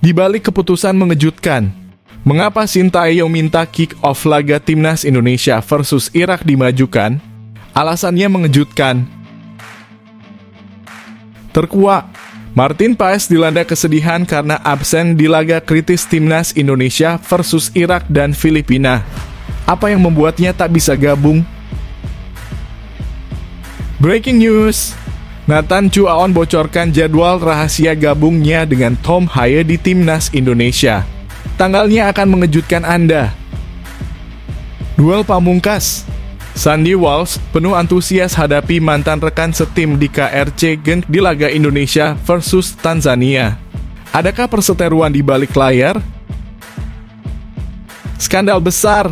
Di balik keputusan mengejutkan, mengapa Sintayong minta kick-off laga Timnas Indonesia versus Irak dimajukan? Alasannya mengejutkan. Terkuak, Martin Paes dilanda kesedihan karena absen di laga kritis Timnas Indonesia versus Irak dan Filipina. Apa yang membuatnya tak bisa gabung? Breaking news! Nathan Chu Aon bocorkan jadwal rahasia gabungnya dengan Tom Haye di Timnas Indonesia. Tanggalnya akan mengejutkan Anda. Duel pamungkas. Sandy Walsh penuh antusias hadapi mantan rekan setim di KRC Genk di laga Indonesia versus Tanzania. Adakah perseteruan di balik layar? Skandal besar.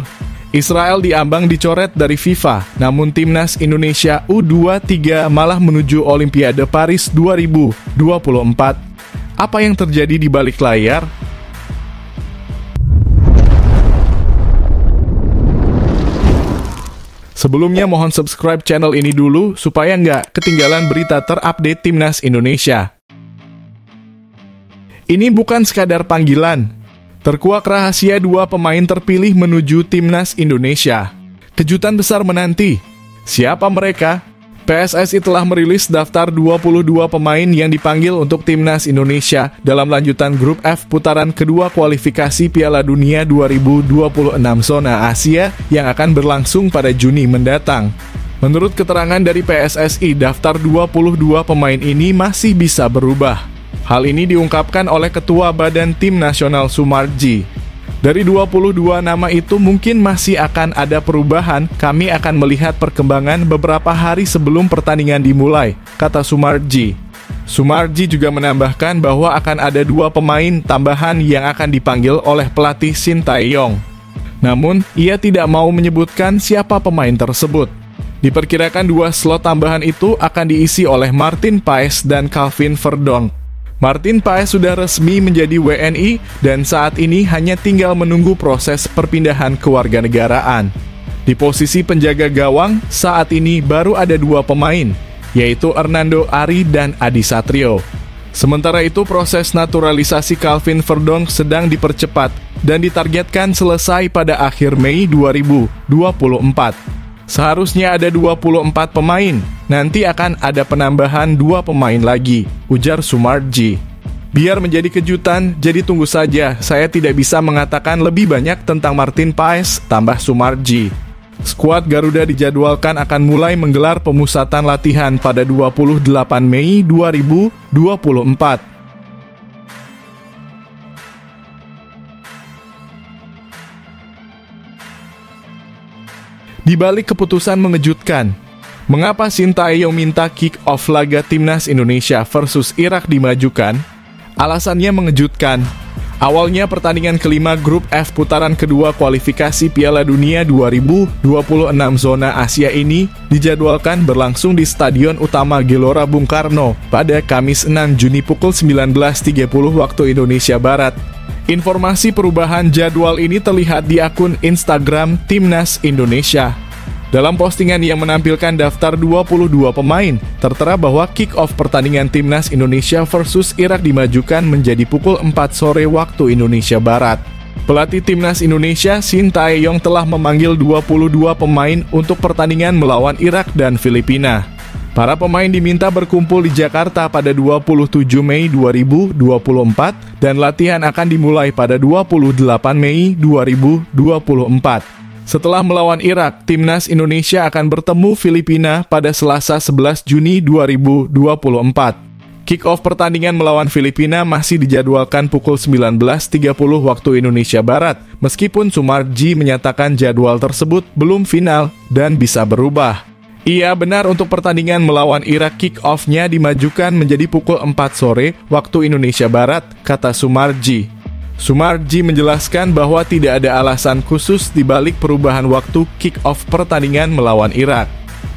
Israel diambang dicoret dari FIFA, namun Timnas Indonesia U23 malah menuju Olimpiade Paris 2024. Apa yang terjadi di balik layar? Sebelumnya mohon subscribe channel ini dulu supaya nggak ketinggalan berita terupdate Timnas Indonesia. Ini bukan sekadar panggilan. Terkuak rahasia dua pemain terpilih menuju Timnas Indonesia. Kejutan besar menanti. Siapa mereka? PSSI telah merilis daftar 22 pemain yang dipanggil untuk Timnas Indonesia dalam lanjutan grup F putaran kedua kualifikasi Piala Dunia 2026 zona Asia yang akan berlangsung pada Juni mendatang. Menurut keterangan dari PSSI, daftar 22 pemain ini masih bisa berubah. Hal ini diungkapkan oleh Ketua Badan Tim Nasional Sumarji. Dari 22 nama itu mungkin masih akan ada perubahan, kami akan melihat perkembangan beberapa hari sebelum pertandingan dimulai, kata Sumarji. Sumarji juga menambahkan bahwa akan ada 2 pemain tambahan yang akan dipanggil oleh pelatih Sintayong. Namun, ia tidak mau menyebutkan siapa pemain tersebut. Diperkirakan 2 slot tambahan itu akan diisi oleh Martin Paes dan Calvin Verdonk. Martin Paes sudah resmi menjadi WNI dan saat ini hanya tinggal menunggu proses perpindahan kewarganegaraan. Di posisi penjaga gawang, saat ini baru ada 2 pemain, yaitu Hernando Ari dan Adi Satrio. Sementara itu proses naturalisasi Calvin Verdonk sedang dipercepat dan ditargetkan selesai pada akhir Mei 2024. Seharusnya ada 24 pemain, nanti akan ada penambahan 2 pemain lagi, ujar Sumarji. Biar menjadi kejutan, jadi tunggu saja, saya tidak bisa mengatakan lebih banyak tentang Martin Paes, tambah Sumarji. Skuad Garuda dijadwalkan akan mulai menggelar pemusatan latihan pada 28 Mei 2024. Di balik keputusan mengejutkan, mengapa Sintayong minta kick-off laga Timnas Indonesia versus Irak dimajukan? Alasannya mengejutkan. Awalnya pertandingan kelima grup F putaran kedua kualifikasi Piala Dunia 2026 zona Asia ini dijadwalkan berlangsung di Stadion Utama Gelora Bung Karno pada Kamis 6 Juni pukul 19.30 waktu Indonesia Barat. Informasi perubahan jadwal ini terlihat di akun Instagram Timnas Indonesia. Dalam postingan yang menampilkan daftar 22 pemain, tertera bahwa kick-off pertandingan Timnas Indonesia versus Irak dimajukan menjadi pukul 4 sore waktu Indonesia Barat. Pelatih Timnas Indonesia, Sintayong, telah memanggil 22 pemain untuk pertandingan melawan Irak dan Filipina. Para pemain diminta berkumpul di Jakarta pada 27 Mei 2024 dan latihan akan dimulai pada 28 Mei 2024. Setelah melawan Irak, Timnas Indonesia akan bertemu Filipina pada Selasa 11 Juni 2024. Kick-off pertandingan melawan Filipina masih dijadwalkan pukul 19.30 waktu Indonesia Barat, meskipun Sumarji menyatakan jadwal tersebut belum final dan bisa berubah. Iya, benar, untuk pertandingan melawan Irak kick-off-nya dimajukan menjadi pukul 4 sore waktu Indonesia Barat, kata Sumarji. Sumarji menjelaskan bahwa tidak ada alasan khusus di balik perubahan waktu kick-off pertandingan melawan Irak.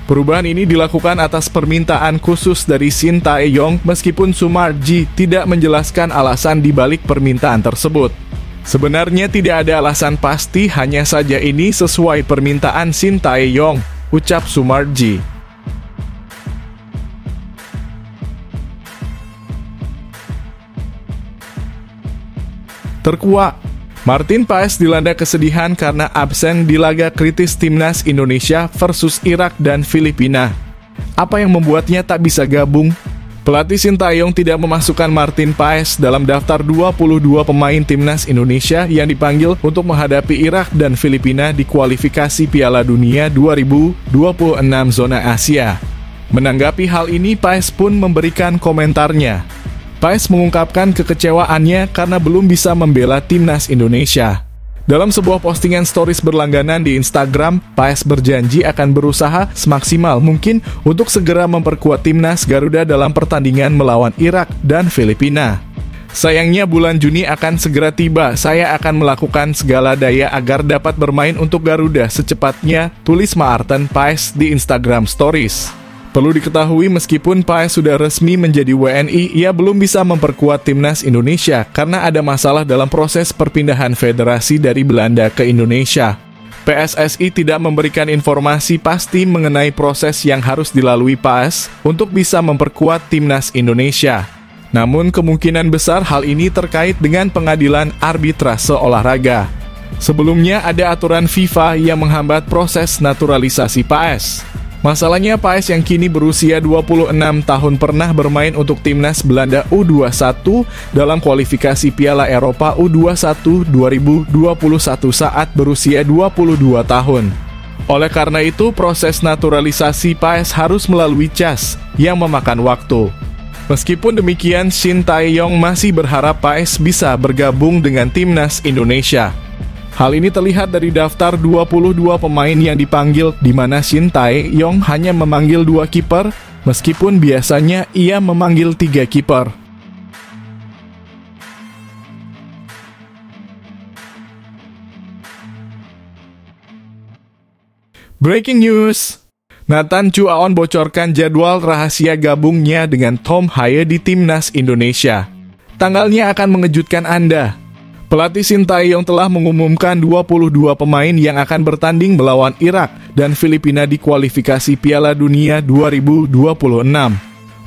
Perubahan ini dilakukan atas permintaan khusus dari Sintayong meskipun Sumarji tidak menjelaskan alasan di balik permintaan tersebut. Sebenarnya tidak ada alasan pasti, hanya saja ini sesuai permintaan Sintayong, ucap Sumarji. Terkuak, Martin Paes dilanda kesedihan karena absen di laga kritis timnas Indonesia versus Irak dan Filipina. Apa yang membuatnya tak bisa gabung? Pelatih Sintayong tidak memasukkan Martin Paes dalam daftar 22 pemain timnas Indonesia yang dipanggil untuk menghadapi Irak dan Filipina di kualifikasi Piala Dunia 2026 zona Asia. Menanggapi hal ini, Paes pun memberikan komentarnya. Paes mengungkapkan kekecewaannya karena belum bisa membela timnas Indonesia. Dalam sebuah postingan stories berlangganan di Instagram, Paes berjanji akan berusaha semaksimal mungkin untuk segera memperkuat timnas Garuda dalam pertandingan melawan Irak dan Filipina. Sayangnya bulan Juni akan segera tiba, saya akan melakukan segala daya agar dapat bermain untuk Garuda secepatnya, tulis Maarten Paes di Instagram Stories. Perlu diketahui meskipun Paes sudah resmi menjadi WNI, ia belum bisa memperkuat timnas Indonesia karena ada masalah dalam proses perpindahan federasi dari Belanda ke Indonesia. PSSI tidak memberikan informasi pasti mengenai proses yang harus dilalui Paes untuk bisa memperkuat timnas Indonesia. Namun kemungkinan besar hal ini terkait dengan pengadilan arbitrase olahraga. Sebelumnya ada aturan FIFA yang menghambat proses naturalisasi Paes. Masalahnya Paes yang kini berusia 26 tahun pernah bermain untuk timnas Belanda U21 dalam kualifikasi Piala Eropa U21 2021 saat berusia 22 tahun. Oleh karena itu, proses naturalisasi Paes harus melalui CAS yang memakan waktu. Meskipun demikian, Sintayong masih berharap Paes bisa bergabung dengan timnas Indonesia. Hal ini terlihat dari daftar 22 pemain yang dipanggil, di mana Sintayong hanya memanggil 2 kiper, meskipun biasanya ia memanggil 3 kiper. Breaking news! Nathan Chu Aon bocorkan jadwal rahasia gabungnya dengan Tom Haye di timnas Indonesia. Tanggalnya akan mengejutkan Anda. Pelatih Sintayong telah mengumumkan 22 pemain yang akan bertanding melawan Irak dan Filipina di kualifikasi Piala Dunia 2026.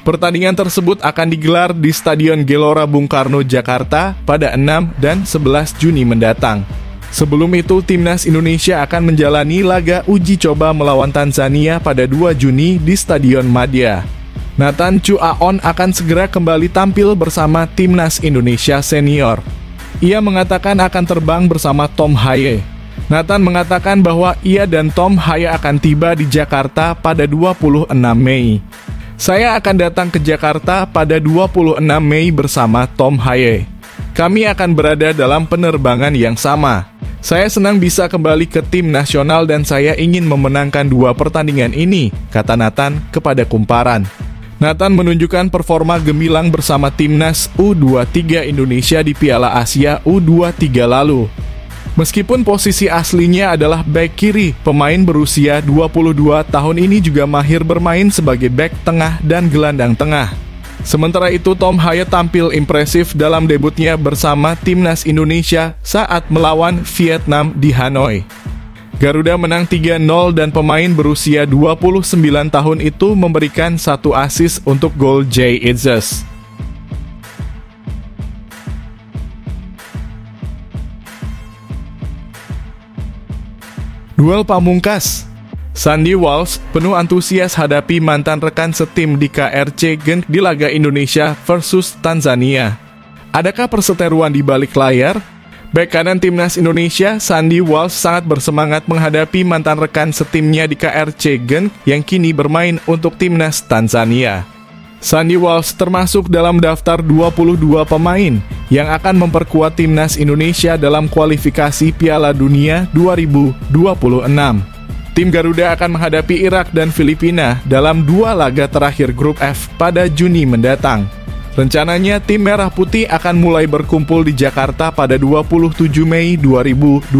Pertandingan tersebut akan digelar di Stadion Gelora Bung Karno, Jakarta pada 6 dan 11 Juni mendatang. Sebelum itu, timnas Indonesia akan menjalani laga uji coba melawan Tanzania pada 2 Juni di Stadion Madia. Nathan Chu Aon akan segera kembali tampil bersama timnas Indonesia senior. Ia mengatakan akan terbang bersama Tom Haye. Nathan mengatakan bahwa ia dan Tom Haye akan tiba di Jakarta pada 26 Mei. Saya akan datang ke Jakarta pada 26 Mei bersama Tom Haye. Kami akan berada dalam penerbangan yang sama. Saya senang bisa kembali ke tim nasional dan saya ingin memenangkan 2 pertandingan ini, kata Nathan kepada Kumparan. Nathan menunjukkan performa gemilang bersama timnas U23 Indonesia di Piala Asia U23 lalu. Meskipun posisi aslinya adalah bek kiri, pemain berusia 22 tahun ini juga mahir bermain sebagai bek tengah dan gelandang tengah. Sementara itu, Tom Haye tampil impresif dalam debutnya bersama timnas Indonesia saat melawan Vietnam di Hanoi. Garuda menang 3-0 dan pemain berusia 29 tahun itu memberikan 1 assist untuk gol Jay Itzes. Duel pamungkas. Sandy Walsh penuh antusias hadapi mantan rekan setim di KRC Genk di laga Indonesia versus Tanzania. Adakah perseteruan di balik layar? Bek kanan timnas Indonesia, Sandy Walsh sangat bersemangat menghadapi mantan rekan setimnya di KRC Genk yang kini bermain untuk timnas Tanzania. Sandy Walsh termasuk dalam daftar 22 pemain yang akan memperkuat timnas Indonesia dalam kualifikasi Piala Dunia 2026. Tim Garuda akan menghadapi Irak dan Filipina dalam 2 laga terakhir grup F pada Juni mendatang. Rencananya tim Merah Putih akan mulai berkumpul di Jakarta pada 27 Mei 2024.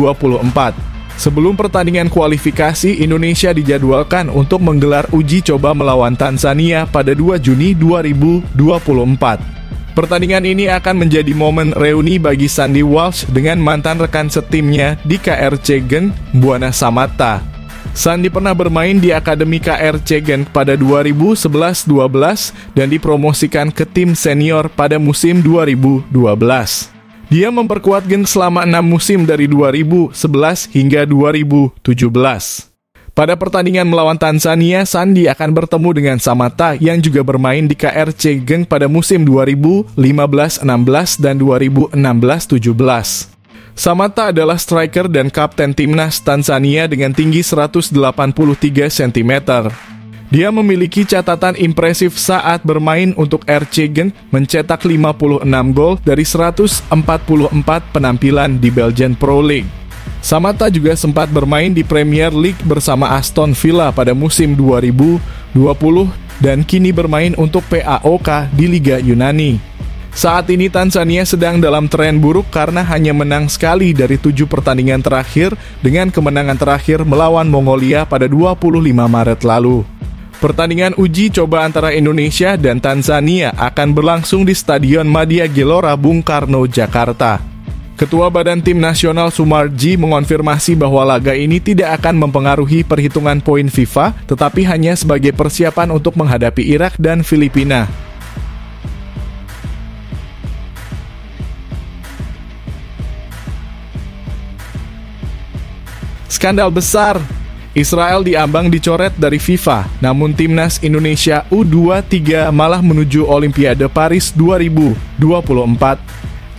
Sebelum pertandingan kualifikasi, Indonesia dijadwalkan untuk menggelar uji coba melawan Tanzania pada 2 Juni 2024. Pertandingan ini akan menjadi momen reuni bagi Sandy Walsh dengan mantan rekan setimnya di KRC Genk, Buana Samatta. Sandy pernah bermain di Akademi KRC Genk pada 2011-12 dan dipromosikan ke tim senior pada musim 2012. Dia memperkuat geng selama 6 musim dari 2011 hingga 2017. Pada pertandingan melawan Tanzania, Sandi akan bertemu dengan Samatta yang juga bermain di KRC Genk pada musim 2015-16 dan 2016-17. Samatta adalah striker dan kapten timnas Tanzania dengan tinggi 183 cm. Dia memiliki catatan impresif saat bermain untuk RC Genk, mencetak 56 gol dari 144 penampilan di Belgian Pro League. Samatta juga sempat bermain di Premier League bersama Aston Villa pada musim 2020 dan kini bermain untuk PAOK di Liga Yunani. Saat ini Tanzania sedang dalam tren buruk karena hanya menang sekali dari 7 pertandingan terakhir dengan kemenangan terakhir melawan Mongolia pada 25 Maret lalu. Pertandingan uji coba antara Indonesia dan Tanzania akan berlangsung di Stadion Madia Gelora Bung Karno, Jakarta. Ketua Badan Tim Nasional Sumarji mengonfirmasi bahwa laga ini tidak akan mempengaruhi perhitungan poin FIFA, tetapi hanya sebagai persiapan untuk menghadapi Irak dan Filipina. Skandal besar. Israel diambang dicoret dari FIFA, namun timnas Indonesia U23 malah menuju Olimpiade Paris 2024.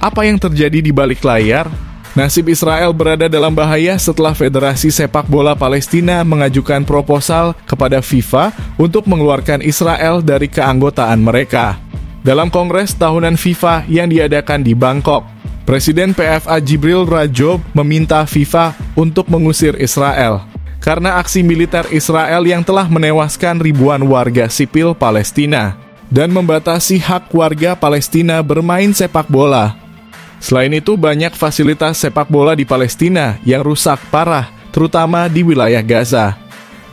Apa yang terjadi di balik layar? Nasib Israel berada dalam bahaya setelah Federasi Sepak Bola Palestina mengajukan proposal kepada FIFA untuk mengeluarkan Israel dari keanggotaan mereka. Dalam Kongres Tahunan FIFA yang diadakan di Bangkok, Presiden PFA Jibril Rajob meminta FIFA untuk mengusir Israel karena aksi militer Israel yang telah menewaskan ribuan warga sipil Palestina dan membatasi hak warga Palestina bermain sepak bola. Selain itu, banyak fasilitas sepak bola di Palestina yang rusak parah, terutama di wilayah Gaza.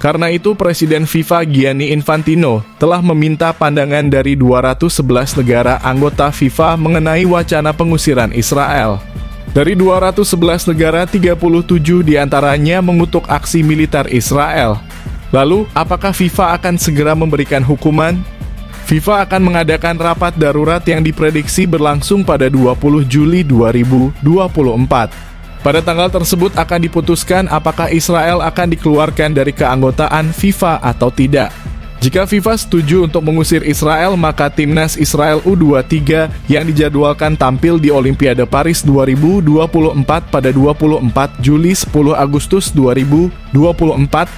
Karena itu, Presiden FIFA Gianni Infantino telah meminta pandangan dari 211 negara anggota FIFA mengenai wacana pengusiran Israel. Dari 211 negara, 37 diantaranya mengutuk aksi militer Israel. Lalu, apakah FIFA akan segera memberikan hukuman? FIFA akan mengadakan rapat darurat yang diprediksi berlangsung pada 20 Juli 2024. Pada tanggal tersebut akan diputuskan apakah Israel akan dikeluarkan dari keanggotaan FIFA atau tidak. Jika FIFA setuju untuk mengusir Israel, maka timnas Israel U23 yang dijadwalkan tampil di Olimpiade Paris 2024 pada 24 Juli 10 Agustus 2024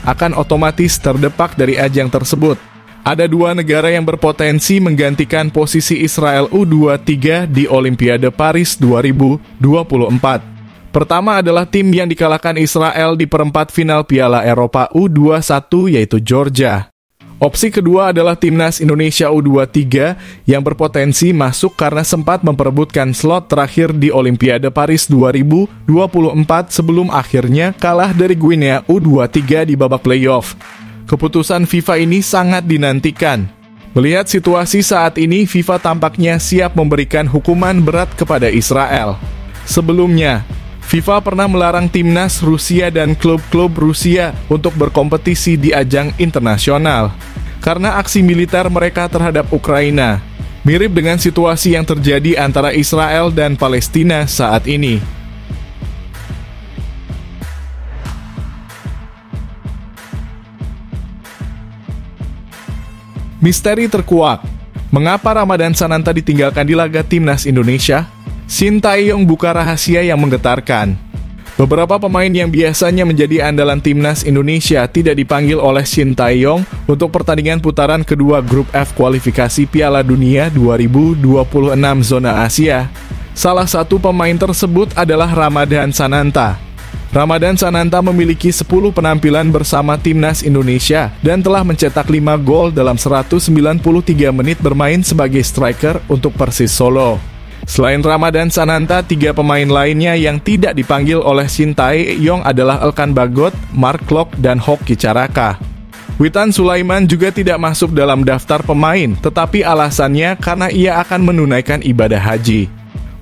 akan otomatis terdepak dari ajang tersebut. Ada 2 negara yang berpotensi menggantikan posisi Israel U23 di Olimpiade Paris 2024. Pertama adalah tim yang dikalahkan Israel di perempat final Piala Eropa U21 yaitu Georgia. Opsi kedua adalah timnas Indonesia U23 yang berpotensi masuk karena sempat memperebutkan slot terakhir di Olimpiade Paris 2024 sebelum akhirnya kalah dari Guinea U23 di babak playoff. Keputusan FIFA ini sangat dinantikan. Melihat situasi saat ini, FIFA tampaknya siap memberikan hukuman berat kepada Israel. Sebelumnya, FIFA pernah melarang timnas Rusia dan klub-klub Rusia untuk berkompetisi di ajang internasional karena aksi militer mereka terhadap Ukraina. Mirip dengan situasi yang terjadi antara Israel dan Palestina saat ini. Misteri terkuak. Mengapa Ramadan Sananta ditinggalkan di laga timnas Indonesia? Shin Tae-yong buka rahasia yang menggetarkan. Beberapa pemain yang biasanya menjadi andalan timnas Indonesia tidak dipanggil oleh Shin Tae-yong untuk pertandingan putaran kedua grup F kualifikasi Piala Dunia 2026 zona Asia. Salah satu pemain tersebut adalah Ramadan Sananta. Ramadan Sananta memiliki 10 penampilan bersama timnas Indonesia dan telah mencetak 5 gol dalam 193 menit bermain sebagai striker untuk Persis Solo. Selain Ramadan Sananta, 3 pemain lainnya yang tidak dipanggil oleh Shin Tae-yong adalah Elkan Bagot, Mark Klok, dan Hoki Caraka. Witan Sulaiman juga tidak masuk dalam daftar pemain, tetapi alasannya karena ia akan menunaikan ibadah haji.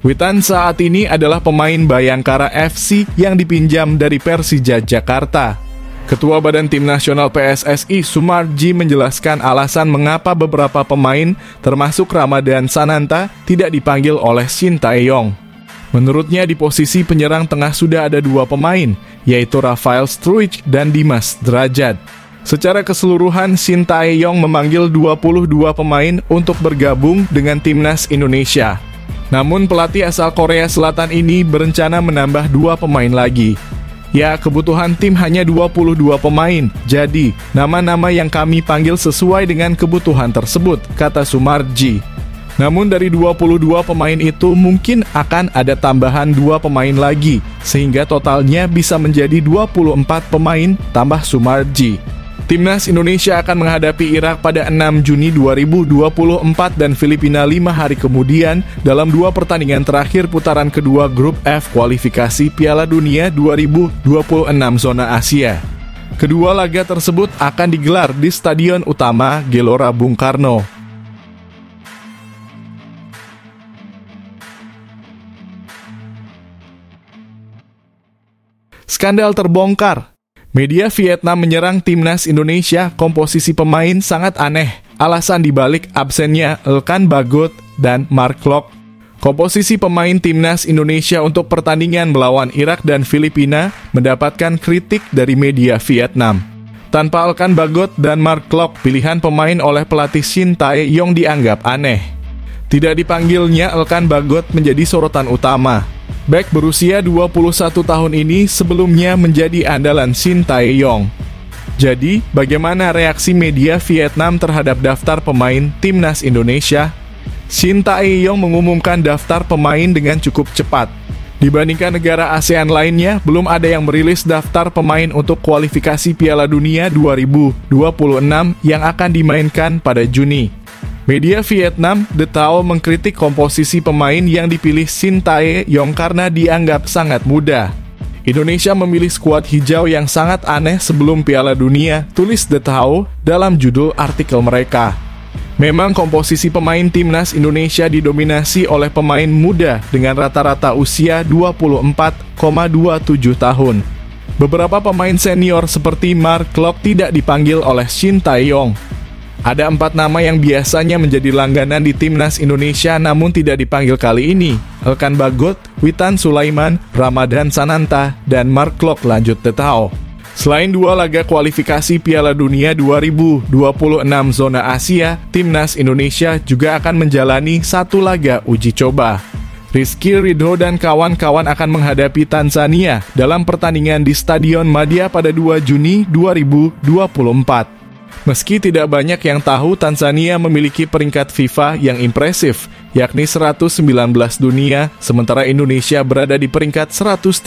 Witan saat ini adalah pemain Bayangkara FC yang dipinjam dari Persija Jakarta. Ketua Badan Tim Nasional PSSI Sumarji menjelaskan alasan mengapa beberapa pemain, termasuk Ramadan Sananta, tidak dipanggil oleh Shin Tae-yong. Menurutnya di posisi penyerang tengah sudah ada 2 pemain, yaitu Rafael Struijk dan Dimas Drajat. Secara keseluruhan, Shin Tae-yong memanggil 22 pemain untuk bergabung dengan timnas Indonesia. Namun pelatih asal Korea Selatan ini berencana menambah 2 pemain lagi. Ya, kebutuhan tim hanya 22 pemain, jadi nama-nama yang kami panggil sesuai dengan kebutuhan tersebut, kata Sumarji. Namun dari 22 pemain itu mungkin akan ada tambahan 2 pemain lagi, sehingga totalnya bisa menjadi 24 pemain tambah Sumarji. Timnas Indonesia akan menghadapi Irak pada 6 Juni 2024 dan Filipina 5 hari kemudian dalam 2 pertandingan terakhir putaran kedua grup F kualifikasi Piala Dunia 2026 zona Asia. Kedua laga tersebut akan digelar di Stadion Utama Gelora Bung Karno. Skandal terbongkar. Media Vietnam menyerang timnas Indonesia, komposisi pemain sangat aneh. Alasan dibalik absennya Elkan Bagot dan Mark Klok. Komposisi pemain timnas Indonesia untuk pertandingan melawan Irak dan Filipina mendapatkan kritik dari media Vietnam. Tanpa Elkan Bagot dan Mark Klok, pilihan pemain oleh pelatih Shin Tae-yong dianggap aneh. Tidak dipanggilnya Elkan Bagot menjadi sorotan utama. Bek berusia 21 tahun ini sebelumnya menjadi andalan Shin Tae-yong. Jadi, bagaimana reaksi media Vietnam terhadap daftar pemain timnas Indonesia? Shin Tae-yong mengumumkan daftar pemain dengan cukup cepat. Dibandingkan negara ASEAN lainnya, belum ada yang merilis daftar pemain untuk kualifikasi Piala Dunia 2026 yang akan dimainkan pada Juni. Media Vietnam, The Tao, mengkritik komposisi pemain yang dipilih Shin Tae-yong karena dianggap sangat muda. Indonesia memilih skuad hijau yang sangat aneh sebelum Piala Dunia, tulis The Tao dalam judul artikel mereka. Memang komposisi pemain timnas Indonesia didominasi oleh pemain muda dengan rata-rata usia 24,27 tahun. Beberapa pemain senior seperti Mark Klok tidak dipanggil oleh Shin Tae-yong. Ada 4 nama yang biasanya menjadi langganan di timnas Indonesia namun tidak dipanggil kali ini. Elkan Bagot, Witan Sulaiman, Ramadan Sananta, dan Mark Klok, lanjut The Tao. Selain 2 laga kualifikasi Piala Dunia 2026 zona Asia, timnas Indonesia juga akan menjalani 1 laga uji coba. Rizky Ridho dan kawan-kawan akan menghadapi Tanzania dalam pertandingan di Stadion Madia pada 2 Juni 2024. Meski tidak banyak yang tahu, Tanzania memiliki peringkat FIFA yang impresif, yakni 119 dunia, sementara Indonesia berada di peringkat 134,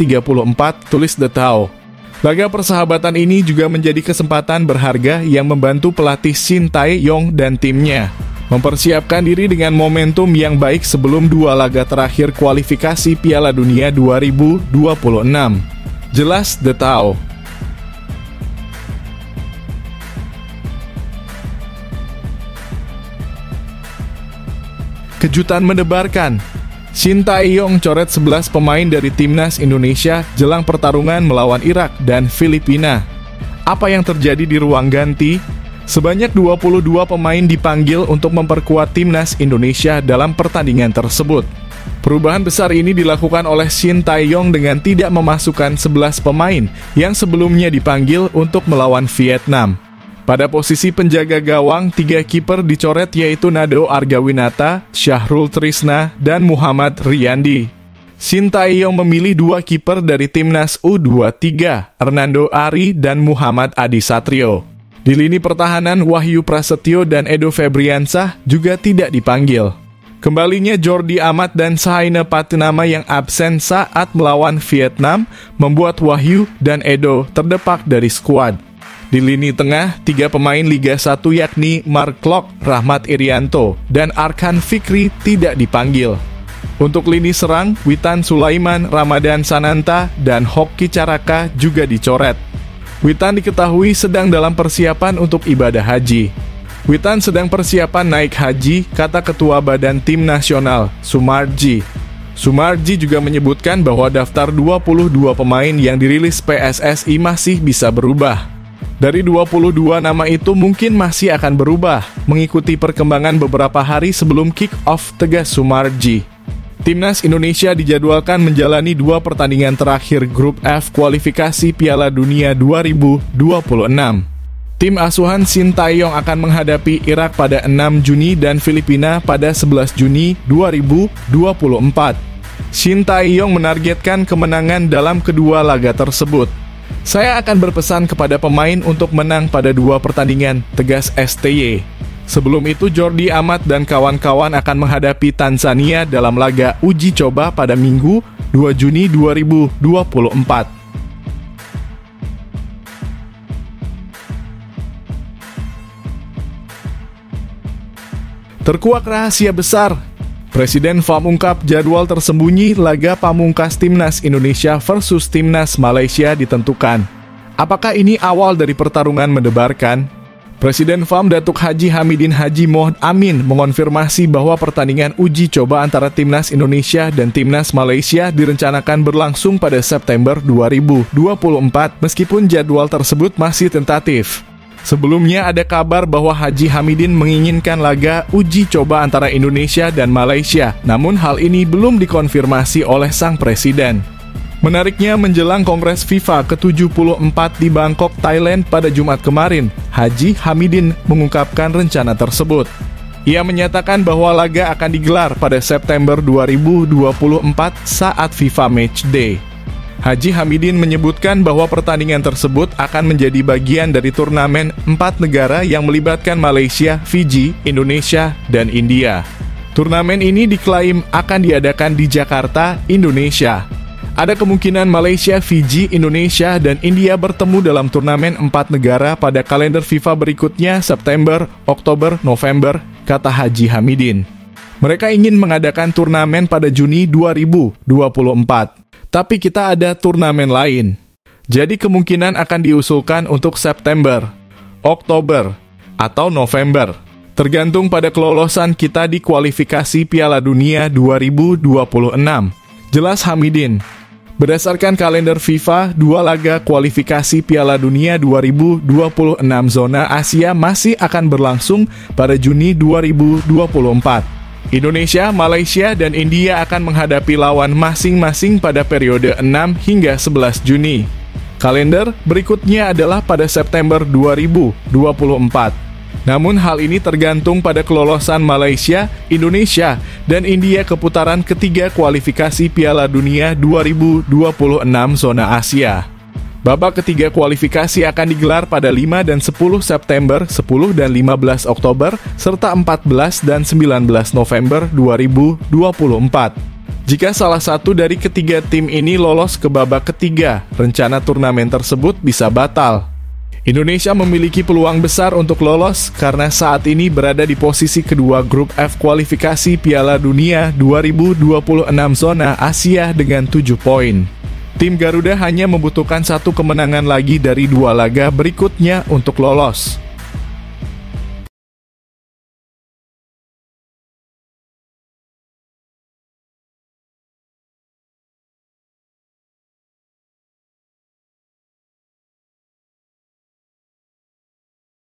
tulis The Tao. Laga persahabatan ini juga menjadi kesempatan berharga yang membantu pelatih Shin Tae-yong dan timnya mempersiapkan diri dengan momentum yang baik sebelum 2 laga terakhir kualifikasi Piala Dunia 2026. Jelas The Tao. Kejutan mendebarkan. Shin Tae-yong coret 11 pemain dari timnas Indonesia jelang pertarungan melawan Irak dan Filipina. Apa yang terjadi di ruang ganti? Sebanyak 22 pemain dipanggil untuk memperkuat timnas Indonesia dalam pertandingan tersebut. Perubahan besar ini dilakukan oleh Shin Tae-yong dengan tidak memasukkan 11 pemain yang sebelumnya dipanggil untuk melawan Vietnam. Pada posisi penjaga gawang, 3 kiper dicoret yaitu Nado Argawinata, Syahrul Trisna, dan Muhammad Riyandi. Shin Tae-yong memilih 2 kiper dari timnas U23, Hernando Ari dan Muhammad Adi Satrio. Di lini pertahanan, Wahyu Prasetyo dan Edo Febriansah juga tidak dipanggil. Kembalinya Jordi Amat dan Sahaina Patinama yang absen saat melawan Vietnam membuat Wahyu dan Edo terdepak dari skuad. Di lini tengah, 3 pemain Liga 1 yakni Mark Klok, Rahmat Irianto, dan Arkan Fikri tidak dipanggil. Untuk lini serang, Witan Sulaiman, Ramadan Sananta, dan Hoki Caraka juga dicoret. Witan diketahui sedang dalam persiapan untuk ibadah haji. Witan sedang persiapan naik haji, kata Ketua Badan Tim Nasional, Sumarji. Sumarji juga menyebutkan bahwa daftar 22 pemain yang dirilis PSSI masih bisa berubah. Dari 22 nama itu mungkin masih akan berubah, mengikuti perkembangan beberapa hari sebelum kick-off, tegas Sumarji. Timnas Indonesia dijadwalkan menjalani 2 pertandingan terakhir Grup F kualifikasi Piala Dunia 2026. Tim asuhan Sintayong akan menghadapi Irak pada 6 Juni dan Filipina pada 11 Juni 2024. Sintayong menargetkan kemenangan dalam kedua laga tersebut. Saya akan berpesan kepada pemain untuk menang pada 2 pertandingan, tegas STY. Sebelum itu, Jordi Amat dan kawan-kawan akan menghadapi Tanzania dalam laga uji coba pada Minggu 2 Juni 2024. Terkuak rahasia besar. Presiden FAM ungkap jadwal tersembunyi laga pamungkas Timnas Indonesia versus Timnas Malaysia ditentukan. Apakah ini awal dari pertarungan mendebarkan? Presiden FAM Datuk Haji Hamidin Haji Mohd Amin mengonfirmasi bahwa pertandingan uji coba antara Timnas Indonesia dan Timnas Malaysia direncanakan berlangsung pada September 2024 meskipun jadwal tersebut masih tentatif. Sebelumnya ada kabar bahwa Haji Hamidin menginginkan laga uji coba antara Indonesia dan Malaysia, namun hal ini belum dikonfirmasi oleh sang presiden. Menariknya, menjelang Kongres FIFA ke-74 di Bangkok, Thailand pada Jumat kemarin, Haji Hamidin mengungkapkan rencana tersebut. Ia menyatakan bahwa laga akan digelar pada September 2024 saat FIFA Matchday. Haji Hamidin menyebutkan bahwa pertandingan tersebut akan menjadi bagian dari turnamen 4 negara yang melibatkan Malaysia, Fiji, Indonesia, dan India. Turnamen ini diklaim akan diadakan di Jakarta, Indonesia. Ada kemungkinan Malaysia, Fiji, Indonesia, dan India bertemu dalam turnamen 4 negara pada kalender FIFA berikutnya September, Oktober, November, kata Haji Hamidin. Mereka ingin mengadakan turnamen pada Juni 2024, tapi kita ada turnamen lain. Jadi kemungkinan akan diusulkan untuk September, Oktober, atau November, tergantung pada kelolosan kita di kualifikasi Piala Dunia 2026, jelas Hamidin. Berdasarkan kalender FIFA, 2 laga kualifikasi Piala Dunia 2026 zona Asia masih akan berlangsung pada Juni 2024. Indonesia, Malaysia, dan India akan menghadapi lawan masing-masing pada periode 6 hingga 11 Juni. Kalender berikutnya adalah pada September 2024. Namun hal ini tergantung pada kelolosan Malaysia, Indonesia, dan India ke putaran ketiga kualifikasi Piala Dunia 2026 zona Asia. Babak ketiga kualifikasi akan digelar pada 5 dan 10 September, 10 dan 15 Oktober, serta 14 dan 19 November 2024. Jika salah satu dari ketiga tim ini lolos ke babak ketiga, rencana turnamen tersebut bisa batal. Indonesia memiliki peluang besar untuk lolos karena saat ini berada di posisi kedua Grup F kualifikasi Piala Dunia 2026 zona Asia dengan 7 poin. Tim Garuda hanya membutuhkan 1 kemenangan lagi dari 2 laga berikutnya untuk lolos.